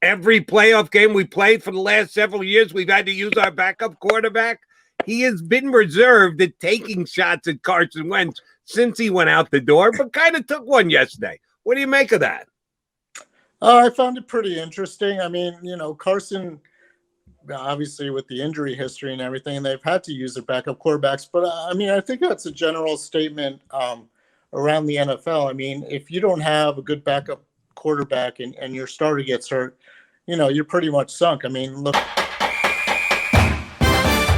Every playoff game we played for the last several years, we've had to use our backup quarterback. He has been reserved at taking shots at Carson Wentz since he went out the door, but kind of took one yesterday. What do you make of that? I found it pretty interesting. I mean, Carson, obviously with the injury history and everything, they've had to use their backup quarterbacks. But I mean, I think that's a general statement around the NFL. I mean, if you don't have a good backup quarterback and your starter gets hurt, you're pretty much sunk. I mean, look.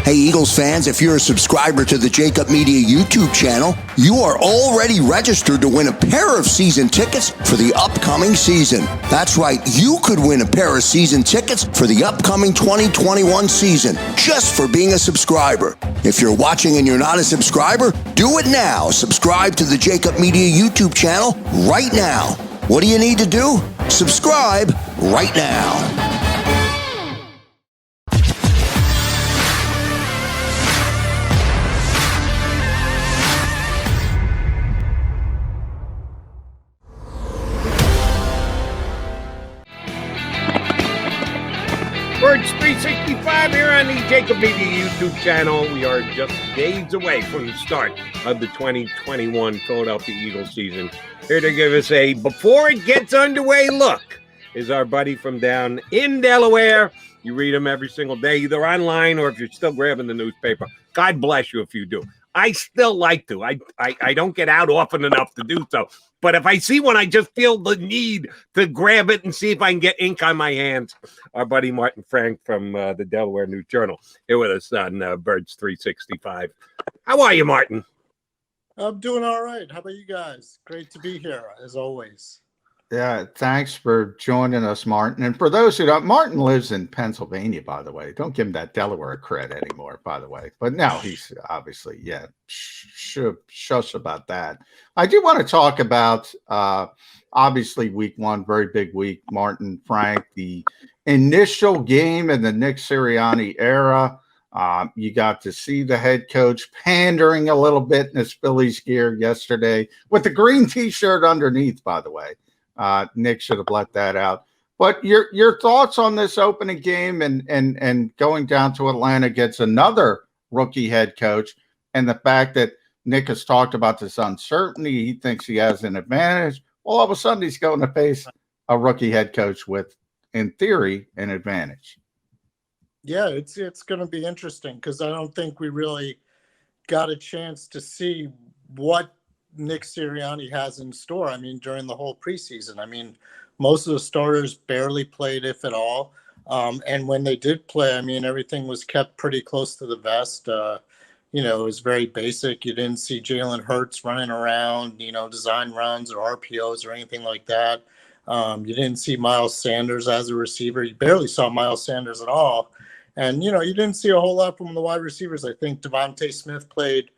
Hey, Eagles fans, if you're a subscriber to the JAKIB Media YouTube channel, you are already registered to win a pair of season tickets for the upcoming season. That's right, you could win a pair of season tickets for the upcoming 2021 season just for being a subscriber. If you're watching and you're not a subscriber, do it now. Subscribe to the JAKIB Media YouTube channel right now. What do you need to do? Subscribe right now. Birds 365 here on the JAKIB Media YouTube channel. We are just days away from the start of the 2021 Philadelphia Eagles season. Here to give us a before it gets underway look is our buddy from down in Delaware. You read him every single day, either online or if you're still grabbing the newspaper. God bless you if you do. I still like to. I don't get out often enough to do so. But if I see one, I just feel the need to grab it and see if I can get ink on my hands. Our buddy Martin Frank from the Delaware News Journal here with us on Birds 365. How are you, Martin? I'm doing all right. How about you guys? Great to be here, as always. Yeah, thanks for joining us, Martin. And for those who don't, Martin lives in Pennsylvania, by the way. Don't give him that Delaware cred anymore, by the way. But now he's obviously, shush about that. I do want to talk about, obviously, week one, very big week. Martin Frank, the initial game in the Nick Sirianni era. You got to see the head coach pandering a little bit in his Phillies gear yesterday with the green T-shirt underneath, by the way. Nick should have let that out. But your thoughts on this opening game and going down to Atlanta against another rookie head coach, and the fact that Nick has talked about this uncertainty, he thinks he has an advantage. Well, all of a sudden he's going to face a rookie head coach with, in theory, an advantage. Yeah, it's going to be interesting because I don't think we really got a chance to see what Nick Sirianni has in store. I mean, during the whole preseason, I mean, most of the starters barely played, if at all. And when they did play, I mean, everything was kept pretty close to the vest. It was very basic. You didn't see Jalen Hurts running around, design runs or RPOs or anything like that. You didn't see Miles Sanders as a receiver. You barely saw Miles Sanders at all. And, you didn't see a whole lot from the wide receivers. I think Devontae Smith played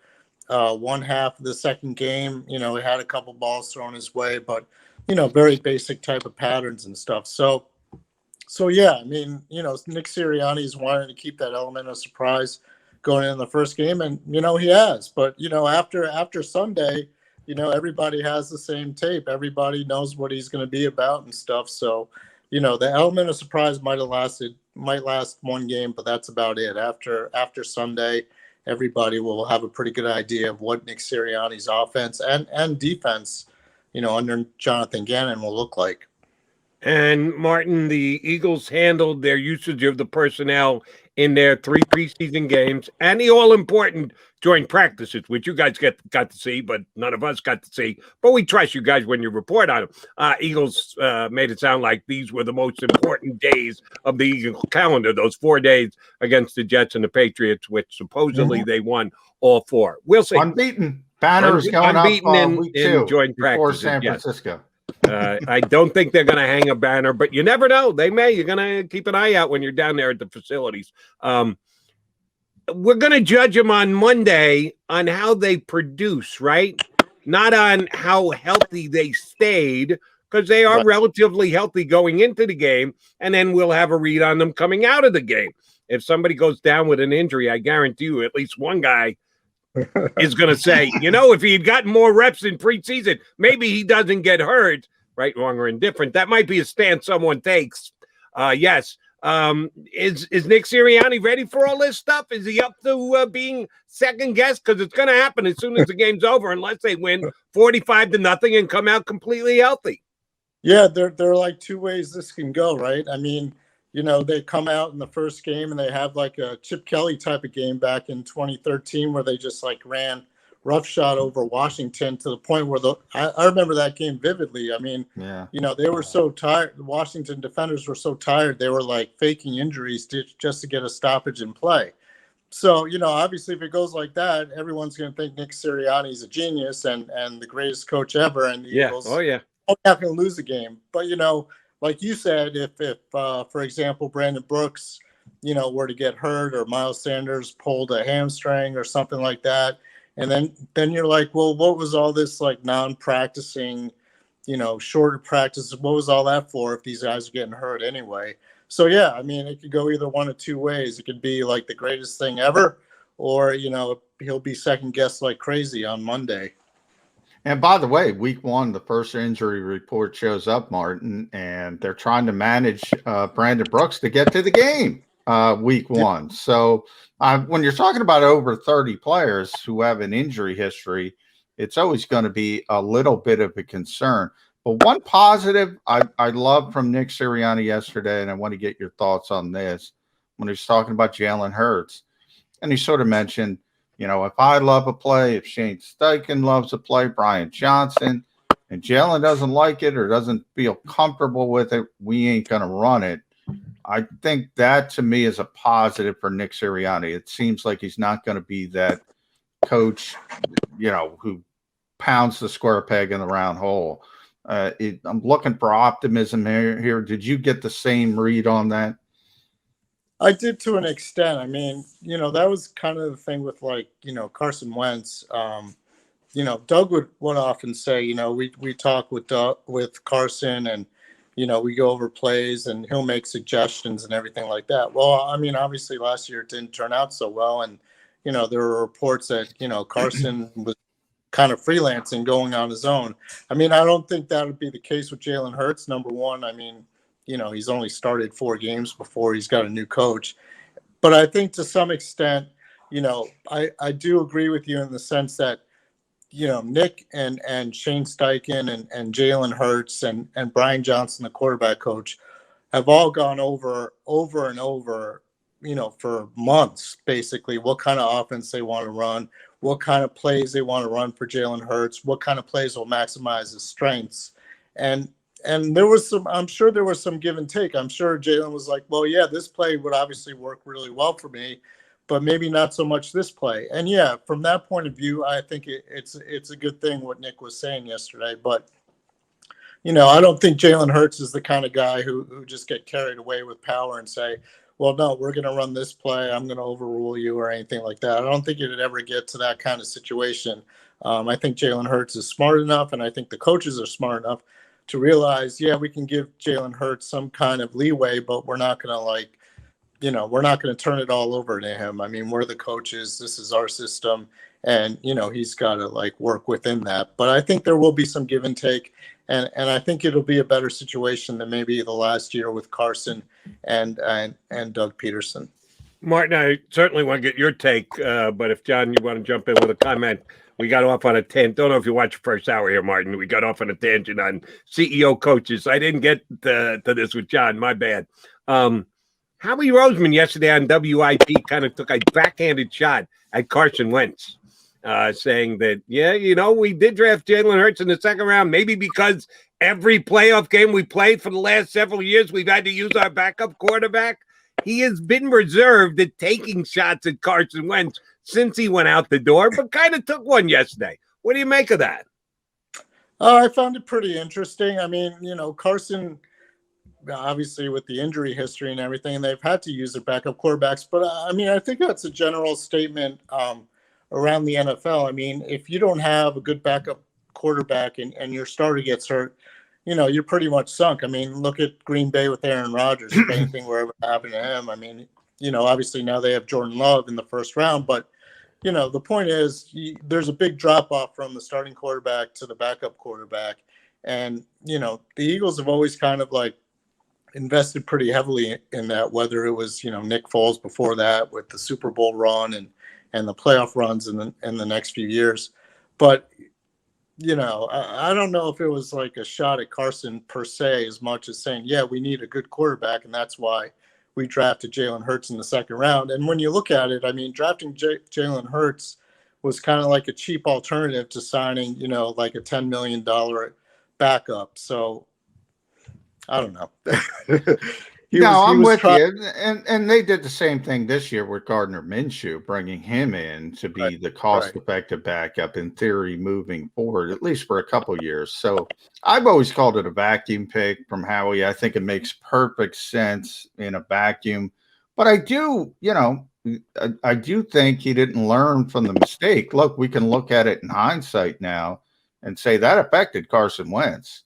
one half of the second game. He had a couple balls thrown his way, but, very basic type of patterns and stuff. So yeah, I mean, Nick Sirianni's wanting to keep that element of surprise going in the first game, and, he has. But, after Sunday, everybody has the same tape. Everybody knows what he's going to be about and stuff. So, the element of surprise might last one game, but that's about it. After Sunday, everybody will have a pretty good idea of what Nick Sirianni's offense and defense, under Jonathan Gannon will look like. And Martin, the Eagles handled their usage of the personnel in their 3 preseason games and the all-important joint practices, which you guys got to see, but none of us got to see. But we trust you guys when you report on them. Eagles made it sound like these were the most important days of the Eagle calendar, those 4 days against the Jets and the Patriots, which supposedly they won all 4. We'll see. Unbeaten. Banner's going unbeaten up week 2 in joint before practices, San Francisco. I don't think they're going to hang a banner, but you never know. They may. You're going to keep an eye out when you're down there at the facilities. We're going to judge them on Monday on how they produce, right? Not on how healthy they stayed, because they are relatively healthy going into the game, and then we'll have a read on them coming out of the game. If somebody goes down with an injury, I guarantee you at least one guy is going to say, if he had gotten more reps in preseason, maybe he doesn't get hurt, right, wrong, or indifferent. That might be a stance someone takes. Yes. Is Nick Sirianni ready for all this stuff? Is he up to being second guessed? Because it's going to happen as soon as the game's over, unless they win 45-0 and come out completely healthy. Yeah, there are like two ways this can go, right? I mean, they come out in the first game and they have like a Chip Kelly type of game back in 2013 where they just like ran roughshod over Washington to the point where I remember that game vividly. I mean, Yeah. they were so tired. The Washington defenders were so tired. They were like faking injuries just to get a stoppage in play. So, obviously if it goes like that, everyone's going to think Nick Sirianni is a genius and the greatest coach ever. And the Eagles are not going to lose the game. But, like you said, if for example, Brandon Brooks, were to get hurt or Miles Sanders pulled a hamstring or something like that, and then you're like, well, what was all this like non-practicing, shorter practices? What was all that for if these guys are getting hurt anyway? So, yeah, I mean, it could go either one of two ways. It could be like the greatest thing ever, or, he'll be second guessed like crazy on Monday. And by the way, week 1, the first injury report shows up, Martin, and they're trying to manage Brandon Brooks to get to the game week 1. So when you're talking about over 30 players who have an injury history, it's always going to be a little bit of a concern. But one positive I love from Nick Sirianni yesterday, and I want to get your thoughts on this, when he was talking about Jalen Hurts, and he sort of mentioned, if I love a play, if Shane Steichen loves a play, Brian Johnson, and Jalen doesn't like it or doesn't feel comfortable with it, we ain't going to run it. I think that, to me, is a positive for Nick Sirianni. It seems like he's not going to be that coach, who pounds the square peg in the round hole. I'm looking for optimism here. Did you get the same read on that? I did to an extent. I mean, that was kind of the thing with like, Carson Wentz. Doug would often say, we talk with Carson and, we go over plays and he'll make suggestions and everything like that. Well, I mean, obviously last year it didn't turn out so well. And, there were reports that, Carson was kind of freelancing, going on his own. I mean, I don't think that would be the case with Jalen Hurts. Number one, I mean, he's only started 4 games before he's got a new coach. But I think to some extent, I do agree with you in the sense that, Nick and Shane Steichen and Jalen Hurts and Brian Johnson, the quarterback coach, have all gone over and over, for months, basically, what kind of offense they want to run, what kind of plays they want to run for Jalen Hurts, what kind of plays will maximize his strengths. And I'm sure there was some give and take. I'm sure Jalen was like, well, yeah, this play would obviously work really well for me, but maybe not so much this play. And yeah, from that point of view, I think it's a good thing what Nick was saying yesterday. But, I don't think Jalen Hurts is the kind of guy who just get carried away with power and say, well, no, we're going to run this play, I'm going to overrule you or anything like that. I don't think it'd ever get to that kind of situation. I think Jalen Hurts is smart enough, and I think the coaches are smart enough to realize, yeah, we can give Jalen Hurts some kind of leeway, but we're not going to we're not going to turn it all over to him. I mean, we're the coaches. This is our system. And, he's got to work within that. But I think there will be some give and take. And I think it'll be a better situation than maybe the last year with Carson and Doug Peterson. Martin, I certainly want to get your take. But if, John, you want to jump in with a comment, we got off on a tangent. Don't know if you watched the first hour here, Martin. We got off on a tangent on CEO coaches. I didn't get to this with John. My bad. Howie Roseman yesterday on WIP kind of took a backhanded shot at Carson Wentz, saying that, we did draft Jalen Hurts in the second round, maybe because every playoff game we played for the last several years, we've had to use our backup quarterback. He has been reserved at taking shots at Carson Wentz since he went out the door, but kind of took one yesterday. What do you make of that? I found it pretty interesting. I mean, Carson, obviously with the injury history and everything, they've had to use their backup quarterbacks. But I mean, I think that's a general statement around the NFL. I mean, if you don't have a good backup quarterback and your starter gets hurt, you're pretty much sunk. I mean, look at Green Bay with Aaron Rodgers. If anything were ever to happen to him, I mean, obviously now they have Jordan Love in the first round, but the point is there's a big drop off from the starting quarterback to the backup quarterback. And, the Eagles have always kind of invested pretty heavily in that, whether it was, Nick Foles before that with the Super Bowl run and the playoff runs in the next few years. But, I don't know if it was like a shot at Carson per se, as much as saying, yeah, we need a good quarterback. And that's why we drafted Jalen Hurts in the second round. And when you look at it, I mean, drafting Jalen Hurts was kind of like a cheap alternative to signing, like a $10 million backup. So I don't know. I'm with you. And they did the same thing this year with Gardner Minshew, bringing him in to be the cost-effective backup in theory moving forward, at least for a couple years. So I've always called it a vacuum pick from Howie. I think it makes perfect sense in a vacuum. But I do think he didn't learn from the mistake. Look, we can look at it in hindsight now and say that affected Carson Wentz.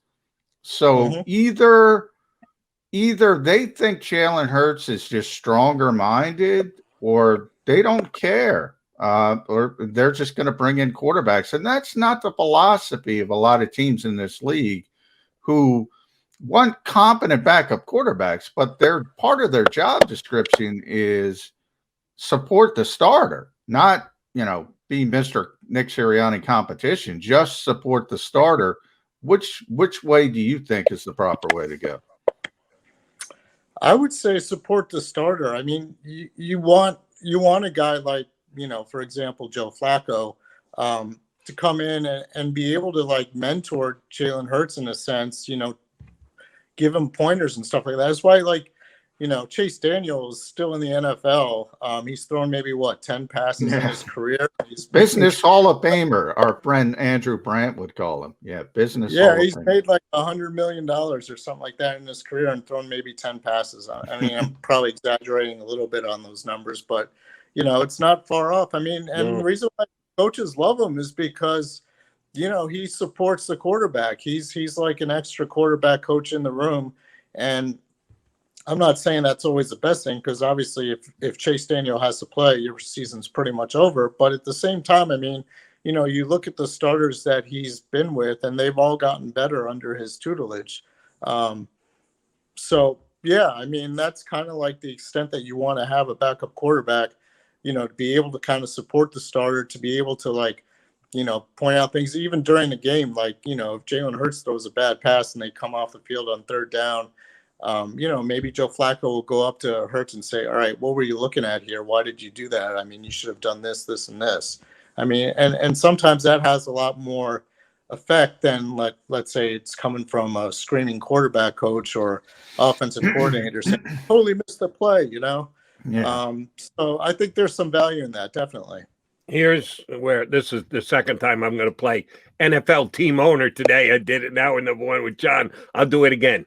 So either they think Jalen Hurts is just stronger minded, or they don't care, or they're just going to bring in quarterbacks. And that's not the philosophy of a lot of teams in this league who want competent backup quarterbacks, but they're part of their job description is support the starter, not, be Mr. Nick Sirianni competition, just support the starter. Which way do you think is the proper way to go? I would say support the starter. I mean, you want a guy like, for example, Joe Flacco, to come in and be able to like mentor Jalen Hurts in a sense, give him pointers and stuff like that. That's why, like, Chase Daniel is still in the NFL. He's thrown maybe 10 passes in his career. He's business Hall of Famer. Our friend Andrew Brandt would call him. Yeah, business. Yeah, he's made like $100 million or something like that in his career and thrown maybe 10 passes. I mean, I'm probably exaggerating a little bit on those numbers, but it's not far off. I mean, and the reason why coaches love him is because he supports the quarterback. He's like an extra quarterback coach in the room, and I'm not saying that's always the best thing, because obviously if Chase Daniel has to play, your season's pretty much over. But at the same time, I mean, you look at the starters that he's been with, and they've all gotten better under his tutelage. So, yeah, I mean, that's kind of like the extent that you want to have a backup quarterback, to be able to kind of support the starter, to be able to, like, point out things even during the game. Like, if Jalen Hurts throws a bad pass and they come off the field on third down, maybe Joe Flacco will go up to Hurts and say, all right, what were you looking at here? Why did you do that? I mean, you should have done this, this, and this. I mean, and sometimes that has a lot more effect than let's say it's coming from a screaming quarterback coach or offensive coordinator saying, totally missed the play, Yeah. So I think there's some value in that, definitely. Here's where this is the second time I'm going to play NFL team owner today. I did it now in the one with John. I'll do it again.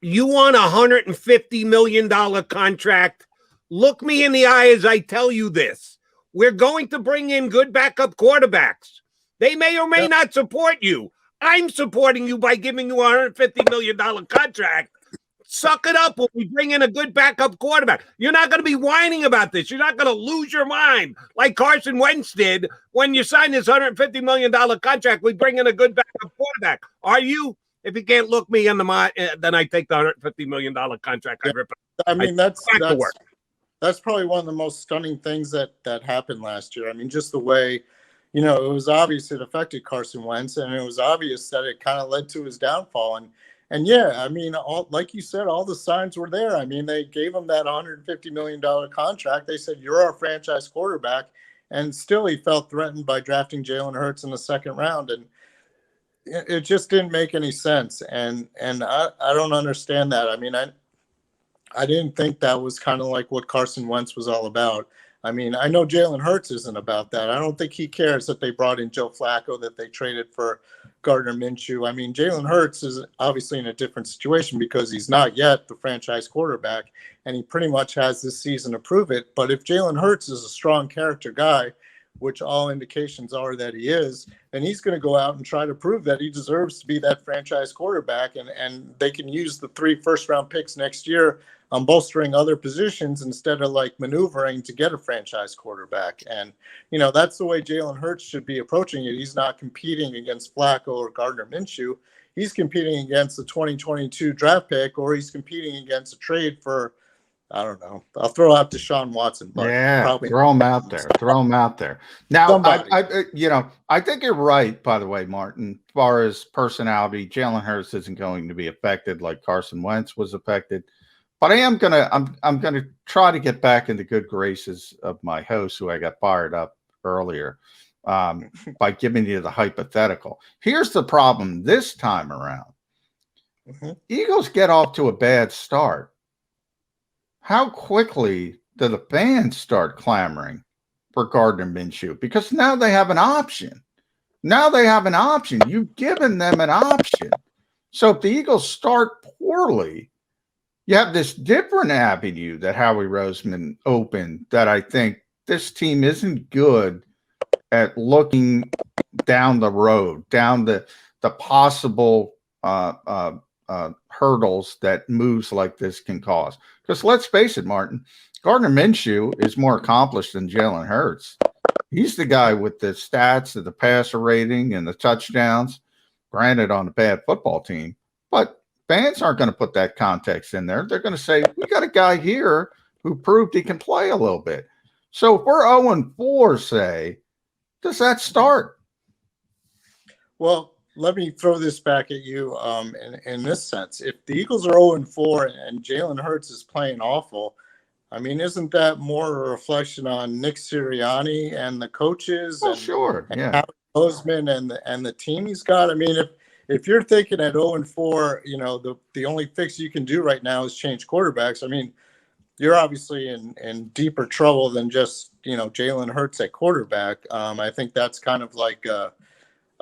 You want a $150 million contract? Look me in the eye as I tell you this. We're going to bring in good backup quarterbacks. They may or may not support you. I'm supporting you by giving you a $150 million contract. Suck it up when we bring in a good backup quarterback. You're not going to be whining about this. You're not going to lose your mind like Carson Wentz did when you signed this $150 million contract. We bring in a good backup quarterback. Are you? If you can't look me in the mind, then I take the $150 million contract. Yeah. I mean, that's probably one of the most stunning things that happened last year. I mean, just the way, it was obvious it affected Carson Wentz, and it was obvious that it kind of led to his downfall. And yeah, I mean, like you said, all the signs were there. I mean, they gave him that $150 million contract. They said, you're our franchise quarterback. And still he felt threatened by drafting Jalen Hurts in the second round. And it just didn't make any sense. And I don't understand that. I mean, I didn't think that was kind of like what Carson Wentz was all about. I mean, I know Jalen Hurts isn't about that. I don't think he cares that they brought in Joe Flacco, that they traded for Gardner Minshew. I mean, Jalen Hurts is obviously in a different situation because he's not yet the franchise quarterback, and he pretty much has this season to prove it. But if Jalen Hurts is a strong character guy, which all indications are that he is, then he's going to go out and try to prove that he deserves to be that franchise quarterback. And they can use the 3 first-round picks next year on bolstering other positions instead of like maneuvering to get a franchise quarterback. And, that's the way Jalen Hurts should be approaching it. He's not competing against Flacco or Gardner Minshew. he's competing against the 2022 draft pick, or he's competing against a trade for, I don't know. I'll throw out Deshaun Watson, but Yeah, probably throw him out there. Throw him out there. Now, somebody. I think you're right. By the way, Martin, as far as personality, Jalen Hurts isn't going to be affected like Carson Wentz was affected. But I'm gonna try to get back into good graces of my host, who I got fired up earlier, by giving you the hypothetical. Here's the problem this time around. Eagles get off to a bad start. How quickly do the fans start clamoring for Gardner Minshew? Because now they have an option. You've given them an option. So if the Eagles start poorly, you have this different avenue that Howie Roseman opened, that I think this team isn't good at looking down the road, down the possible hurdles that moves like this can cause. Because let's face it, Martin, Gardner Minshew is more accomplished than Jalen Hurts. He's the guy with the stats of the passer rating and the touchdowns, granted on a bad football team. But fans aren't going to put that context in there. They're going to say, we got a guy here who proved he can play a little bit. So if we're 0-4, say, does that start? Well, let me throw this back at you in this sense. If the Eagles are 0-4 and Jalen Hurts is playing awful, I mean, isn't that more a reflection on Nick Sirianni and the coaches? Well, and, sure, and yeah. Howie Roseman and the team he's got? I mean, if you're thinking at 0-4, the only fix you can do right now is change quarterbacks. I mean, you're obviously in deeper trouble than just, Jalen Hurts at quarterback. I think that's kind of like a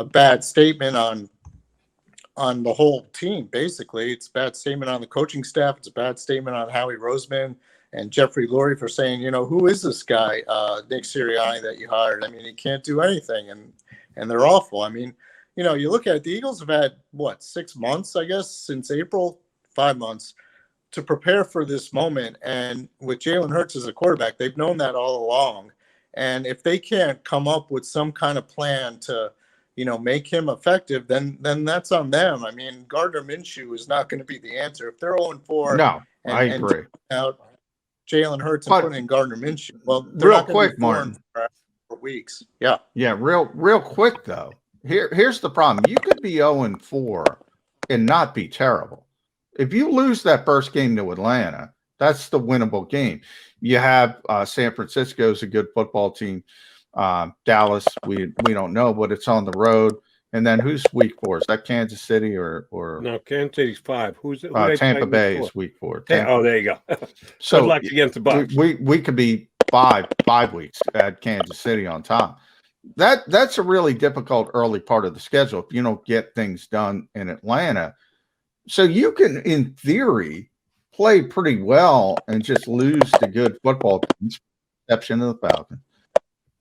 bad statement on the whole team. Basically, it's a bad statement on the coaching staff. It's a bad statement on Howie Roseman and Jeffrey Lurie for saying, who is this guy, Nick Sirianni, that you hired? I mean, he can't do anything, and they're awful. I mean, you look at it, the Eagles have had 6 months, I guess, since April, 5 months to prepare for this moment. And with Jalen Hurts as a quarterback, they've known that all along. And if they can't come up with some kind of plan to make him effective, then that's on them. I mean, Gardner Minshew is not going to be the answer. If they're 0-4, No, I agree. And out Jalen Hurts and But putting in Gardner Minshew, well, they're real not gonna quick, be 4 Martin, for weeks. Yeah, real quick though. Here's the problem. You could be 0-4 and not be terrible. If you lose that first game to Atlanta, that's the winnable game. You have San Francisco's a good football team. Dallas, we don't know, but it's on the road. And then who's week 4? Is that Kansas City or no? Kansas City's 5. Who Tampa Bay is week 4. Oh, there you go. So good luck against the Bucs. We could be 5 weeks at Kansas City on top. That's a really difficult early part of the schedule if you don't get things done in Atlanta. So you can, in theory, play pretty well and just lose to good football teams, exception of the Falcons.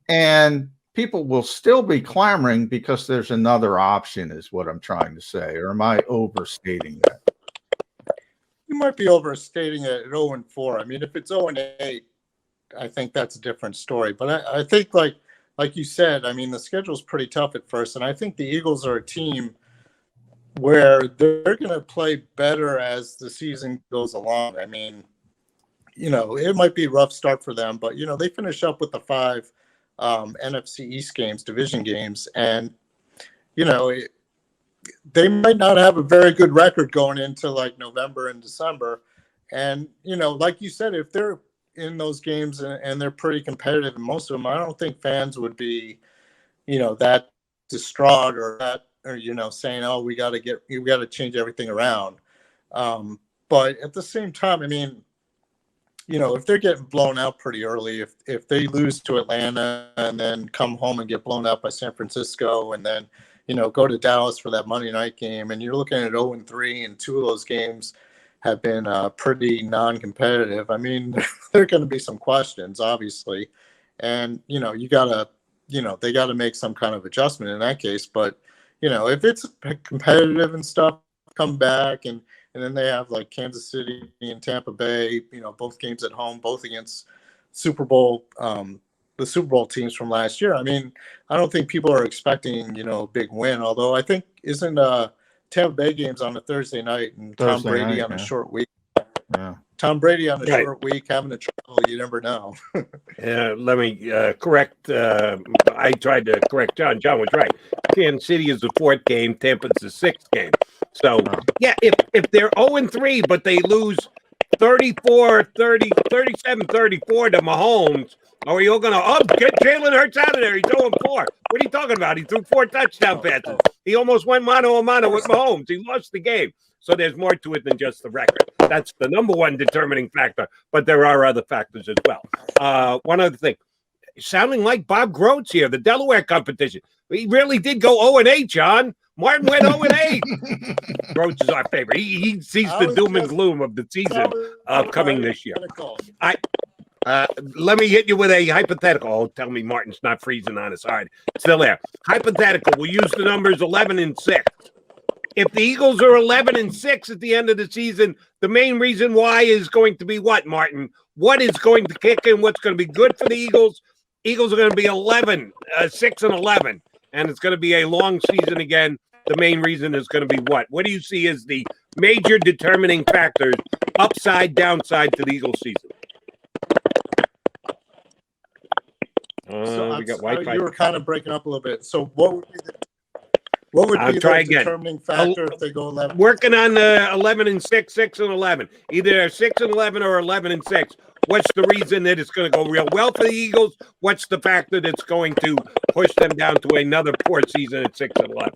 And people will still be clamoring because there's another option, is what I'm trying to say. Or am I overstating that? you might be overstating it at 0-4. I mean, if it's 0-8, I think that's a different story. But I think, like you said, I mean, the schedule's pretty tough at first, and I think the Eagles are a team where they're going to play better as the season goes along. I mean, it might be a rough start for them, but, they finish up with the 5 NFC East games, division games, and, they might not have a very good record going into like November and December. And, like you said, if they're in those games and they're pretty competitive in most of them, I don't think fans would be, that distraught or saying, oh, we got to change everything around. But at the same time, I mean, if they're getting blown out pretty early, if they lose to Atlanta and then come home and get blown out by San Francisco and then, go to Dallas for that Monday night game, and you're looking at 0-3, and 2 of those games have been pretty non-competitive. I mean, there are going to be some questions, obviously, and they got to make some kind of adjustment in that case. But if it's competitive and stuff, come back, and then they have like Kansas City and Tampa Bay, both games at home, both against Super Bowl, the Super Bowl teams from last year. I mean, I don't think people are expecting a big win. Although I think isn't Tampa Bay game's on a Thursday night, and Tom Brady on a short week. Yeah. Tom Brady on a short week, having to travel, you never know. Let me correct. I tried to correct John. John was right. Kansas City is the 4th game. Tampa's the 6th game. So, yeah, if they're 0-3, but they lose 34, 30, 37, 34 to Mahomes, are you going to get Jalen Hurts out of there? He's 0-4. What are you talking about? He threw 4 touchdown passes. He almost went mano-a-mano with Mahomes. He lost the game. So there's more to it than just the record. That's the number one determining factor, but there are other factors as well. One other thing, sounding like Bob Groats here, the Delaware competition. He really did go 0-8, John. Martin went 0-8. Groats is our favorite. He sees the doom and gloom of the season coming this year. Let me hit you with a hypothetical. Oh, tell me Martin's not freezing on us. All right, still there. Hypothetical. We'll use the numbers 11-6. If the Eagles are 11-6 at the end of the season, the main reason why is going to be what, Martin? What is going to kick in? What's going to be good for the Eagles? Eagles are going to be 6-11, and it's going to be a long season again. The main reason is going to be what? What do you see as the major determining factors, upside, downside to the Eagles season? So we got Wi-Fi. You were kind of breaking up a little bit. So what would be the determining factor if they go 11? Working on 11-6, 6-11. Either 6-11 or 11-6. What's the reason that it's going to go real well for the Eagles? What's the factor that's going to push them down to another poor season at 6-11?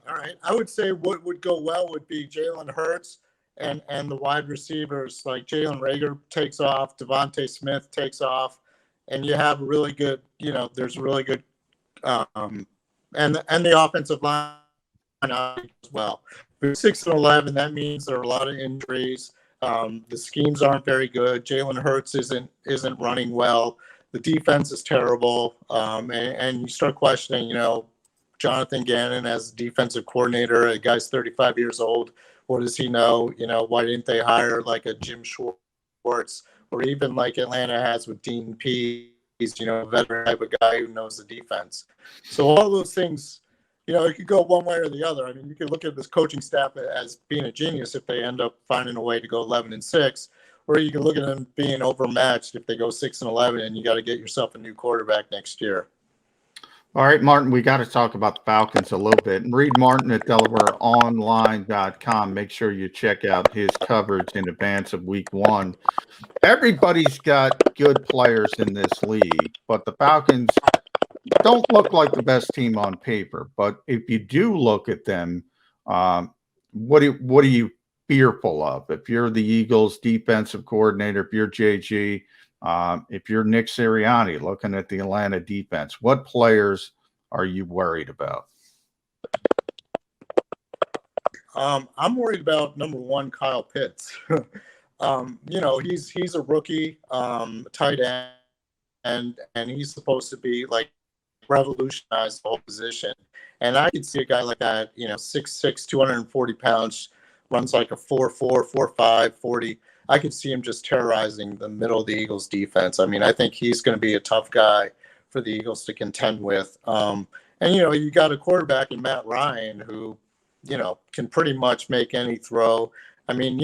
All right. I would say what would go well would be Jalen Hurts and the wide receivers like Jalen Reagor takes off, Devontae Smith takes off, and you have really good, there's really good and the offensive line as well. But 6-11, that means there are a lot of injuries. The schemes aren't very good. Jalen Hurts isn't running well. The defense is terrible, and you start questioning, Jonathan Gannon as defensive coordinator. A guy's 35 years old. What does he know? Why didn't they hire like a Jim Schwartz or even like Atlanta has with Dean Pease? A veteran type of guy who knows the defense. So all those things, it could go one way or the other. I mean, you could look at this coaching staff as being a genius if they end up finding a way to go 11-6, or you can look at them being overmatched if they go 6-11, and you got to get yourself a new quarterback next year. All right, Martin, we got to talk about the Falcons a little bit. And read Martin at DelawareOnline.com. Make sure you check out his coverage in advance of week 1. Everybody's got good players in this league, but the Falcons don't look like the best team on paper. But if you do look at them, what are you fearful of? If you're the Eagles defensive coordinator, if you're JG, if you're Nick Sirianni looking at the Atlanta defense, what players are you worried about? I'm worried about number one, Kyle Pitts. He's a rookie, tight end, and he's supposed to be like revolutionize the whole position. And I could see a guy like that, 6'6", 240 pounds, runs like a 4'4", 4'5", 40. I could see him just terrorizing the middle of the Eagles defense. I mean, I think he's going to be a tough guy for the Eagles to contend with. And you got a quarterback in Matt Ryan who, can pretty much make any throw. I mean,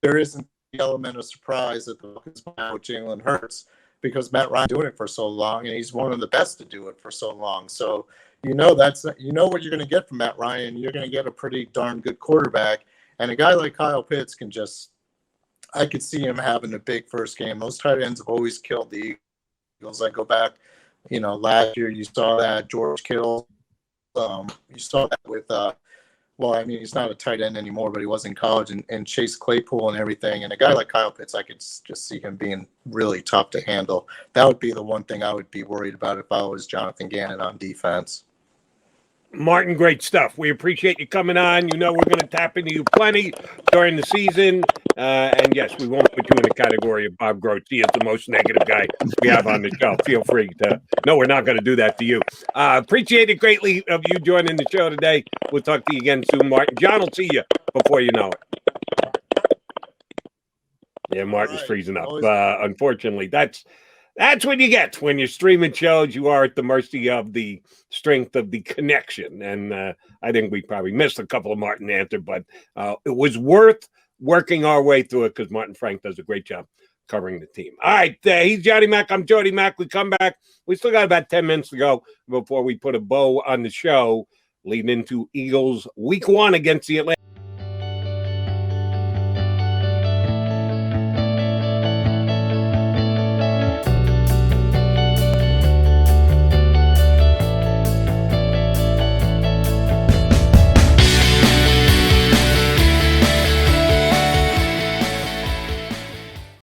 there isn't the element of surprise at the Falcons with Jalen Hurts because Matt Ryan doing it for so long, and he's one of the best to do it for so long. So what you're going to get from Matt Ryan. You're going to get a pretty darn good quarterback. And a guy like Kyle Pitts I could see him having a big first game. Those tight ends have always killed the Eagles. I go back, last year you saw that George Kittle. You saw that with, he's not a tight end anymore, but he was in college, and Chase Claypool and everything. And a guy like Kyle Pitts, I could just see him being really tough to handle. That would be the one thing I would be worried about if I was Jonathan Gannon on defense. Martin, great stuff. We appreciate you coming on. We're going to tap into you plenty during the season. And yes, we won't put you in the category of Bob Groats. He is the most negative guy we have on the show. Feel free to. No, we're not going to do that to you. Appreciate it greatly of you joining the show today. We'll talk to you again soon, Martin. John will see you before you know it. Yeah, Martin's freezing up. Unfortunately, that's That's what you get when you're streaming shows. You are at the mercy of the strength of the connection. And I think we probably missed a couple of Martin answers, but it was worth working our way through it because Martin Frank does a great job covering the team. All right, he's Johnny Mac. I'm Jody Mac. We come back. We still got about 10 minutes to go before we put a bow on the show leading into Eagles Week 1 against the Atlanta.